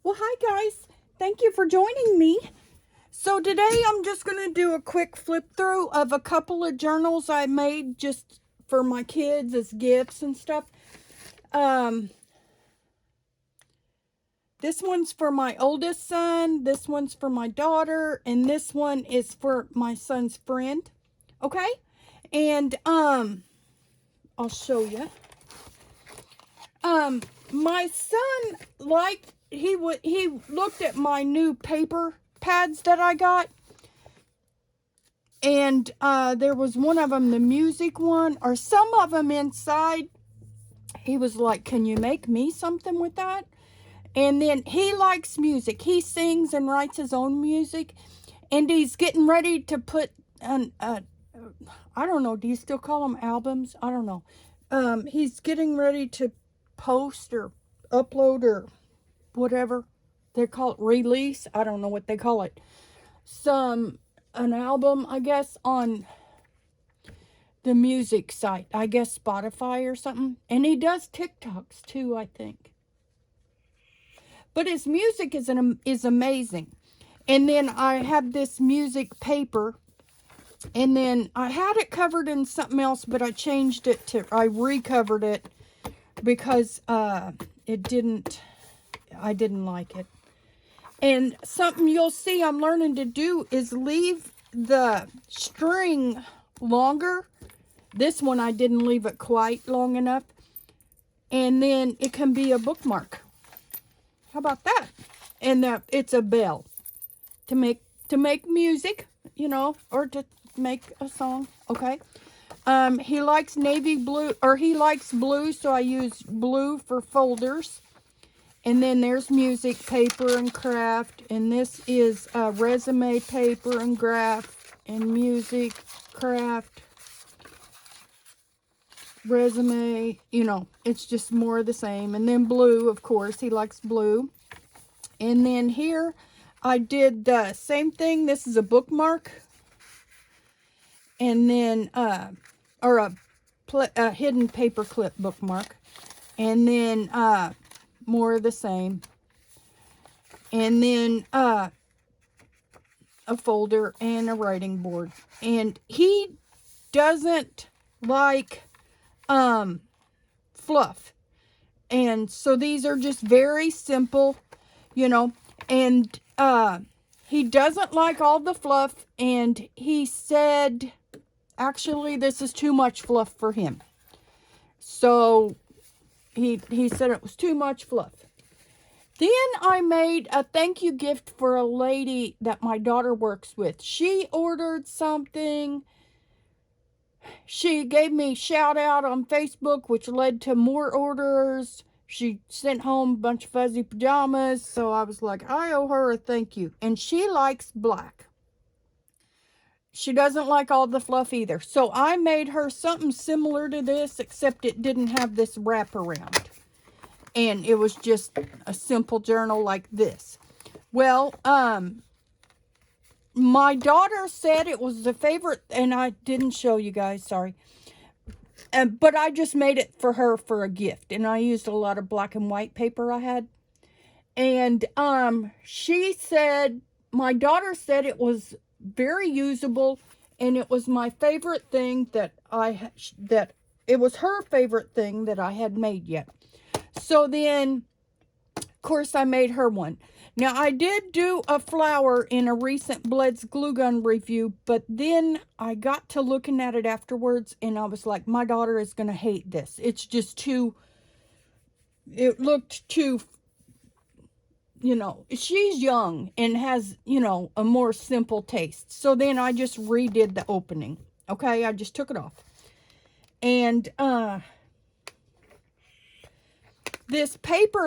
Well, hi guys. Thank you for joining me. So today I'm just going to do a quick flip through of a couple of journals I made just for my kids as gifts and stuff. Um, this one's for my oldest son, this one's for my daughter, and this one is for my son's friend. Okay? And I'll show you. My son he looked at my new paper pads that I got, and there was one of them, the music one, or some of them inside. He was like, "Can you make me something with that?" And then he likes music. He sings and writes his own music, and he's getting ready to put an I don't know. Do you still call them albums? I don't know. He's getting ready to post or upload or whatever they call it, release. I don't know what they call it. An album, I guess, on the music site. I guess Spotify or something. And he does TikToks too, I think. But his music is amazing. And then I have this music paper. And then I had it covered in something else, but I recovered it because I didn't like it. And something you'll see I'm learning to do is leave the string longer. This one I didn't leave it quite long enough. And then it can be a bookmark. How about that? And it's a bell to make music, or to make a song. Okay. He likes navy blue, or he likes blue, so I use blue for folders. And then there's music paper and craft, and this is resume paper and graph and music, craft, resume, it's just more of the same. And then blue, of course, he likes blue. And then here I did the same thing. This is a bookmark. And then, or a hidden paper clip bookmark. And then, more of the same. And then a folder and a writing board. And he doesn't like fluff. And so these are just very simple, and he doesn't like all the fluff, and he said actually this is too much fluff for him. So he said it was too much fluff. Then I made a thank you gift for a lady that my daughter works with. She ordered something. She gave me a shout out on Facebook, which led to more orders. She sent home a bunch of fuzzy pajamas. So I was like, I owe her a thank you. And she likes black. She doesn't like all the fluff either. So I made her something similar to this, except it didn't have this wraparound. And it was just a simple journal like this. Well, my daughter said it was the favorite, and I didn't show you guys, sorry. But I just made it for her for a gift, and I used a lot of black and white paper I had. And my daughter said it was very usable, and it was my favorite thing that it was her favorite thing that I had made yet. So then, of course, I made her one. Now, I did do a flower in a recent Bleds glue gun review, but then I got to looking at it afterwards, and I was like, my daughter is going to hate this. It's just it looked too, she's young and has, a more simple taste. So then I just redid the opening. Okay, I just took it off. And, this paper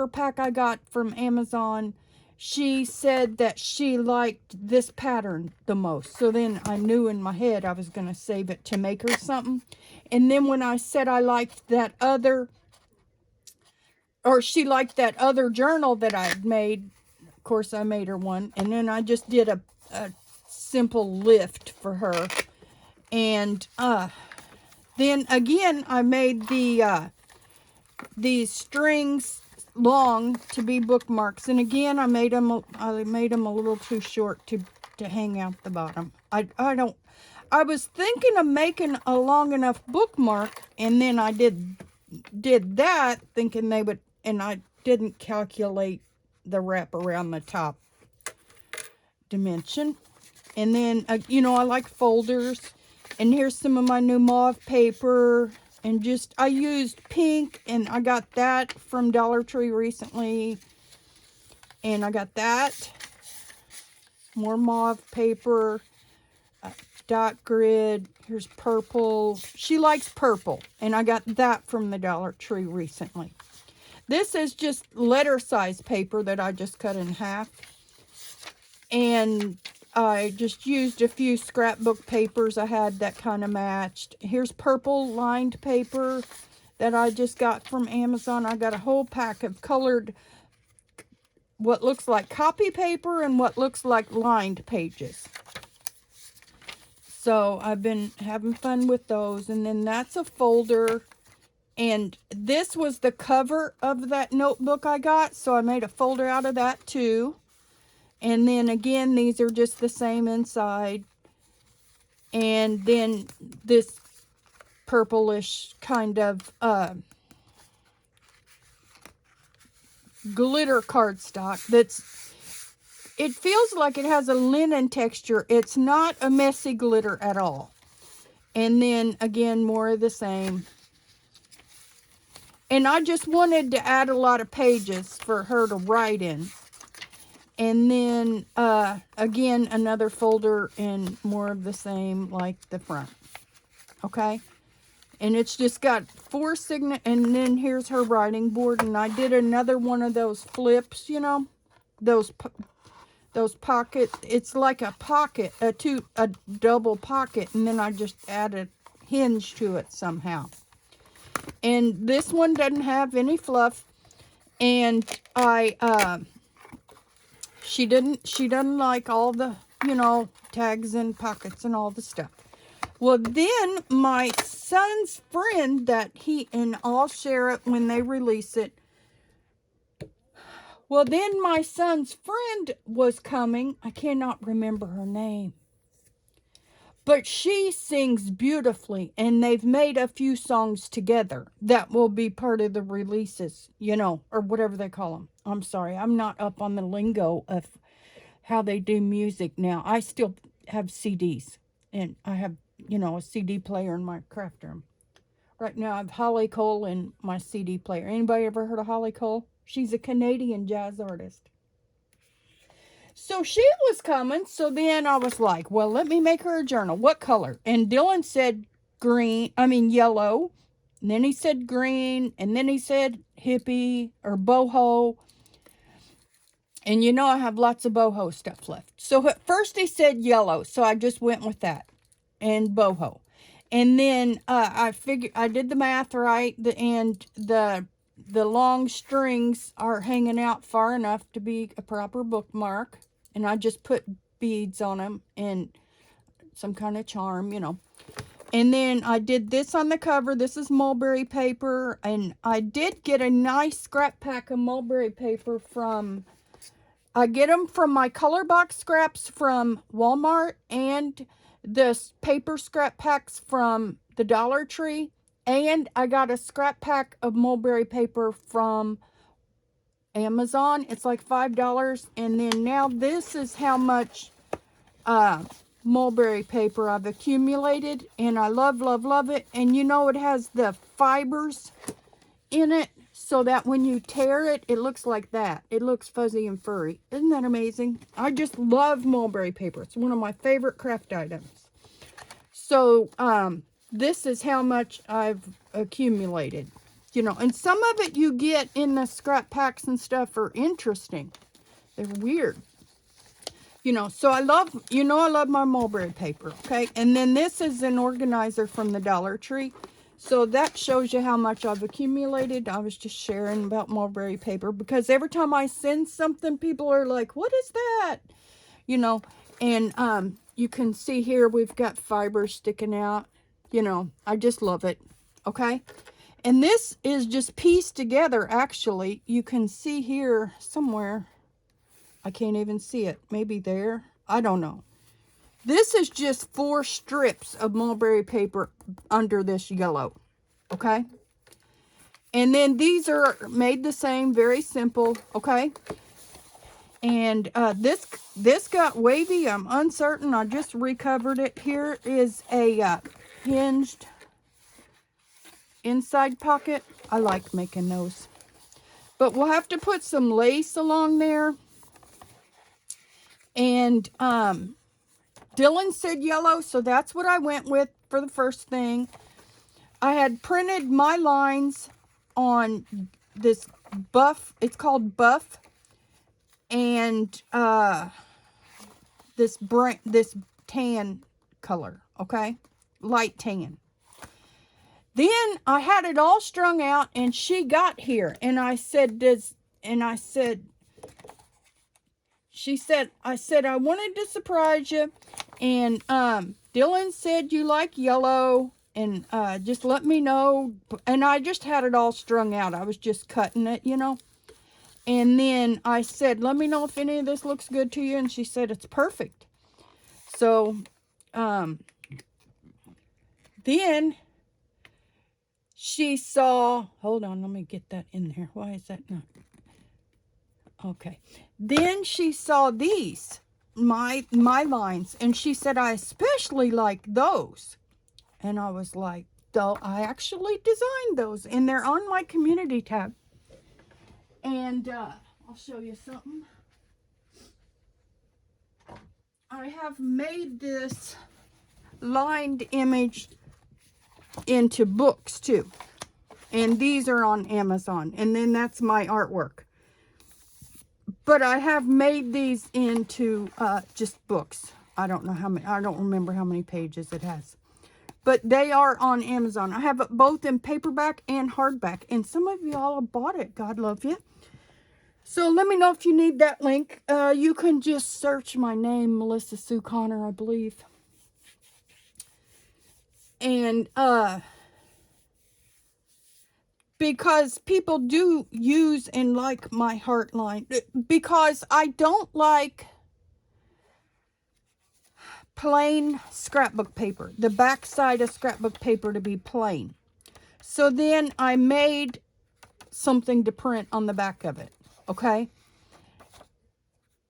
pack I got from Amazon, she said that she liked this pattern the most. So then I knew in my head I was going to save it to make her something. And then when I said I liked she liked that other journal that I'd made, of course I made her one. And then I just did a simple lift for her. And then again, I made these strings long to be bookmarks. And again, I made them a little too short to hang out the bottom. I was thinking of making a long enough bookmark, and then I did that thinking they would, and I didn't calculate the wrap around the top dimension. And then, you know, I like folders. And here's some of my new mauve paper. And just, I used pink, and I got that from Dollar Tree recently. And I got that. More mauve paper. Dot grid. Here's purple. She likes purple. And I got that from the Dollar Tree recently. This is just letter size paper that I just cut in half. And I just used a few scrapbook papers I had that kind of matched. Here's purple lined paper that I just got from Amazon. I got a whole pack of colored, what looks like copy paper and what looks like lined pages. So I've been having fun with those. And then that's a folder. And this was the cover of that notebook I got. So I made a folder out of that too. And then again, these are just the same inside. And then this purplish kind of glitter cardstock it feels like it has a linen texture. It's not a messy glitter at all. And then again, more of the same. And I just wanted to add a lot of pages for her to write in. And then, again, another folder and more of the same like the front. Okay? And it's just got 4 and then here's her writing board. And I did another one of those flips, you know, those pocket. It's like a pocket, a double pocket. And then I just added hinge to it somehow. And this one doesn't have any fluff. And she doesn't like all the, you know, tags and pockets and all the stuff. Well, then my son's friend and I'll share it when they release it. Well, then my son's friend was coming. I cannot remember her name. But she sings beautifully, and they've made a few songs together that will be part of the releases, you know, or whatever they call them. I'm sorry, I'm not up on the lingo of how they do music now. I still have CDs, and I have, you know, a CD player in my craft room. Right now I have Holly Cole in my CD player. Anybody ever heard of Holly Cole? She's a Canadian jazz artist. So she was coming, so then I was like, well, let me make her a journal. What color? And Dylan said yellow. And then he said green. And then he said hippie or boho. And you know I have lots of boho stuff left. So at first he said yellow, so I just went with that. And boho. And then I figured, I did the math right, and the long strings are hanging out far enough to be a proper bookmark. And I just put beads on them and some kind of charm, you know. And then I did this on the cover. This is mulberry paper. And I did get a nice scrap pack of mulberry paper I get them from my color box scraps from Walmart and the paper scrap packs from the Dollar Tree. And I got a scrap pack of mulberry paper from Amazon. It's like $5. And then now this is how much mulberry paper I've accumulated. And I love it. And you know it has the fibers in it so that when you tear it, it looks like that. It looks fuzzy and furry. Isn't that amazing? I just love mulberry paper. It's one of my favorite craft items. So, this is how much I've accumulated, you know, and some of it you get in the scrap packs and stuff are interesting. They're weird, you know, so I love my mulberry paper. Okay. And then this is an organizer from the Dollar Tree. So that shows you how much I've accumulated. I was just sharing about mulberry paper because every time I send something, people are like, what is that? You know, and, you can see here we've got fibers sticking out. You know, I just love it. Okay. And this is just pieced together, actually. You can see here somewhere. I can't even see it. Maybe there. I don't know. This is just 4 strips of mulberry paper under this yellow. Okay? And then these are made the same, very simple. Okay? And this got wavy. I'm uncertain. I just recovered it. Here is a hinged inside pocket. I like making those. But we'll have to put some lace along there. And Dylan said yellow, so that's what I went with for the first thing. I had printed my lines on this buff. It's called Buff. And this tan color, okay? Light tan. Then I had it all strung out, and she got here, and I said, she said, I wanted to surprise you, and Dylan said you like yellow, and just let me know. And I just had it all strung out. I was just cutting it, you know. And then I said, let me know if any of this looks good to you. And she said, it's perfect. So, then she saw, hold on, let me get that in there. Why is that not? Okay. Then she saw these, my lines. And she said, I especially like those. And I was like, though, I actually designed those. And they're on my community tab. And I'll show you something. I have made this lined image into books too. And these are on Amazon. And then that's my artwork. But I have made these into just books. I don't know how many, I don't remember how many pages it has. But they are on Amazon. I have it both in paperback and hardback. And some of you all have bought it. God love you. So let me know if you need that link. You can just search my name, Melissa Sue Connor, I believe. And because people do use and like my heart line. Because I don't like plain scrapbook paper. The back side of scrapbook paper to be plain. So then I made something to print on the back of it. Okay?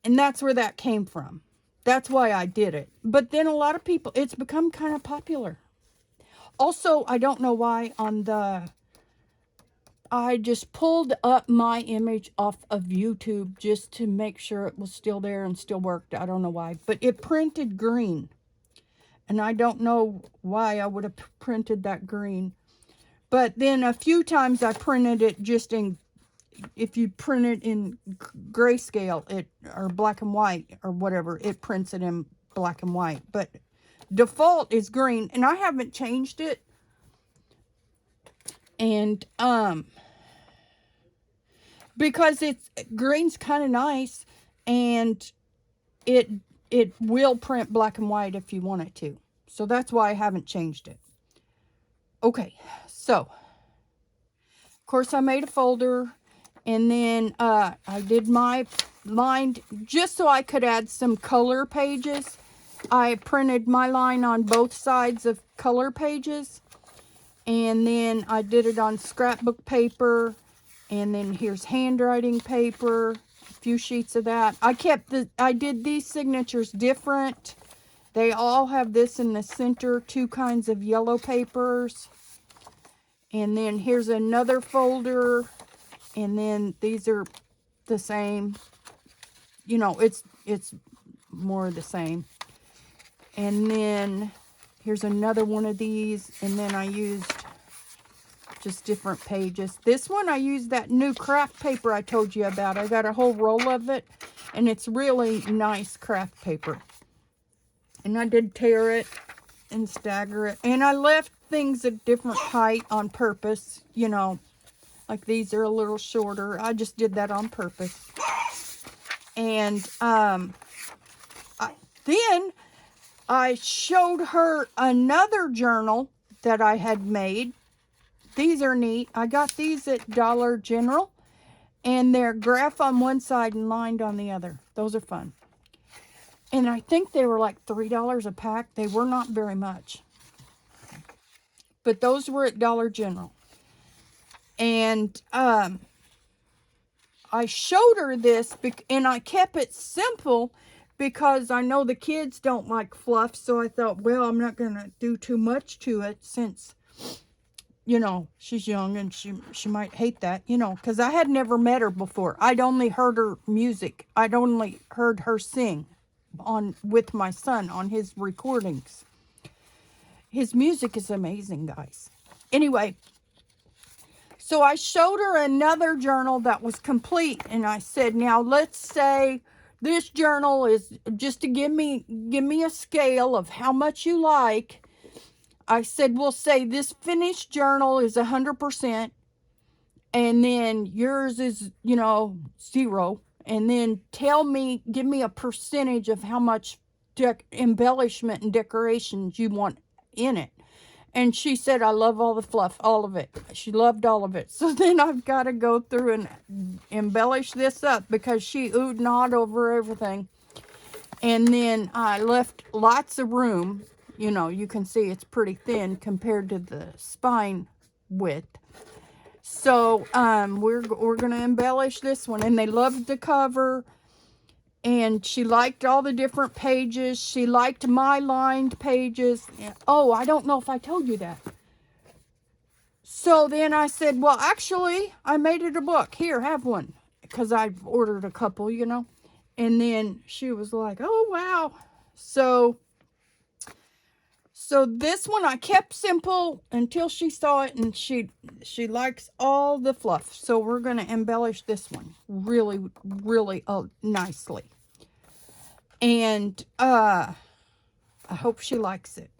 And that's where that came from. That's why I did it. But then a lot of people, it's become kind of popular. Also, I don't know why I just pulled up my image off of YouTube just to make sure it was still there and still worked. I don't know why. But it printed green. And I don't know why I would have printed that green. But then a few times I printed it just in, if you print it in grayscale, or black and white or whatever, it prints it in black and white. But default is green, and I haven't changed it. And because green's kind of nice, and it will print black and white if you want it to. So that's why I haven't changed it. Okay, so of course I made a folder, and then I did my lined, just so I could add some color pages. I printed my line on both sides of color pages, and then I did it on scrapbook paper, and then here's handwriting paper, a few sheets of that. I did these signatures different. They all have this in the center, 2 kinds of yellow papers. And then here's another folder, and then these are the same. You know, it's more the same. And then here's another one of these, and then I used just different pages. This one I used that new craft paper I told you about. I got a whole roll of it, and it's really nice craft paper. And I did tear it and stagger it. And I left things at different height on purpose, you know, like these are a little shorter. I just did that on purpose. And then I showed her another journal that I had made These are neat. I got these at Dollar General, and they're graph on one side and lined on the other. Those are fun. And I think they were like $3 a pack. They were not very much. But those were at Dollar General. And I showed her this, and I kept it simple because I know the kids don't like fluff. So I thought, well, I'm not going to do too much to it since, you know, she's young and she might hate that, you know, because I had never met her before. I'd only heard her music. I'd only heard her sing with my son on his recordings. His music is amazing, guys. Anyway, so I showed her another journal that was complete, and I said, now let's say this journal is just to give me a scale of how much you like. I said, we'll say this finished journal is 100%, and then yours is, you know, 0. And then give me a percentage of how much embellishment and decorations you want in it. And she said, I love all the fluff, all of it. She loved all of it. So then I've got to go through and embellish this up because she oohed and awed over everything. And then I left lots of room. You know, you can see it's pretty thin compared to the spine width. So we're going to embellish this one. And they loved the cover. And she liked all the different pages. She liked my lined pages. Oh, I don't know if I told you that. So then I said, well, actually, I made it a book. Here, have one. Because I've ordered a couple, you know. And then she was like, oh, wow. So this one I kept simple until she saw it. And she likes all the fluff. So we're going to embellish this one really, really nicely. And I hope she likes it.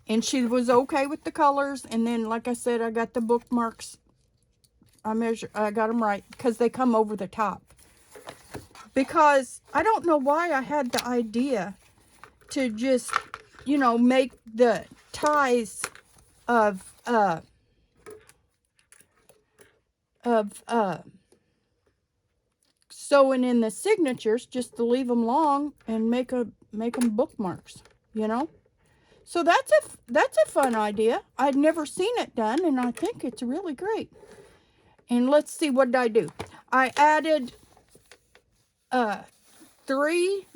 And she was okay with the colors. And then, like I said, I got the bookmarks. I got them right because they come over the top. Because I don't know why I had the idea to just, you know, make the ties of sewing in the signatures just to leave them long and make them bookmarks, you know. So that's a fun idea. I'd never seen it done, and I think it's really great. And let's see, what did I do? I added 3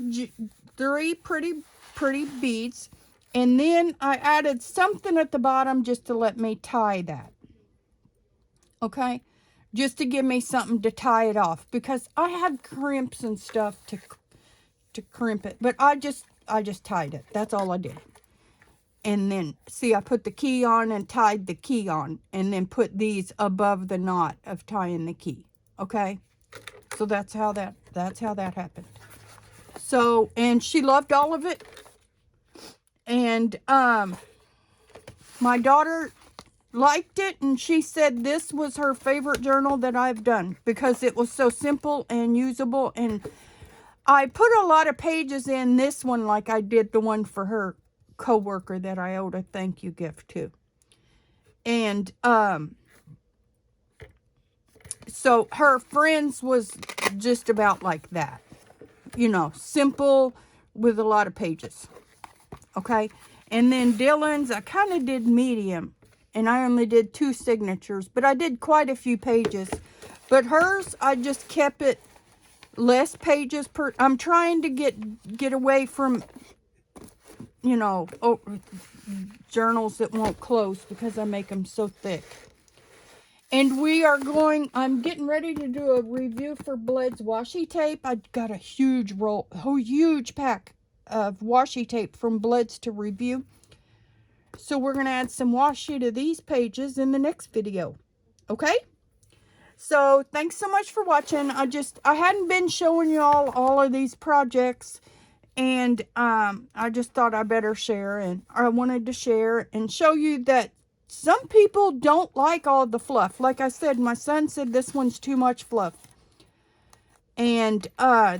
pretty beads, and then I added something at the bottom just to let me tie that. Okay? Just to give me something to tie it off, because I had crimps and stuff to crimp it, but I just tied it. That's all I did. And then see, I put the key on and tied the key on, and then put these above the knot of tying the key. Okay, so that's how that happened. So, and she loved all of it, and my daughter liked it, and she said this was her favorite journal that I've done because it was so simple and usable. And I put a lot of pages in this one, like I did the one for her coworker that I owed a thank you gift to. And so her friends was just about like that, you know, simple with a lot of pages. Okay, and then Dylan's I kind of did medium. And I only did 2 signatures, but I did quite a few pages. But hers, I just kept it less pages per. I'm trying to get away from, you know, journals that won't close because I make them so thick. And I'm getting ready to do a review for Bleds washi tape. I got a huge pack of washi tape from Bleds to review. So we're going to add some washi to these pages in the next video. Okay? So thanks so much for watching. I hadn't been showing you all of these projects. And I just thought I better share. And I wanted to share and show you that some people don't like all the fluff. Like I said, my son said this one's too much fluff. And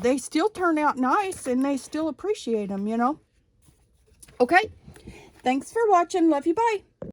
they still turn out nice. And they still appreciate them, you know. Okay? Thanks for watching. Love you. Bye.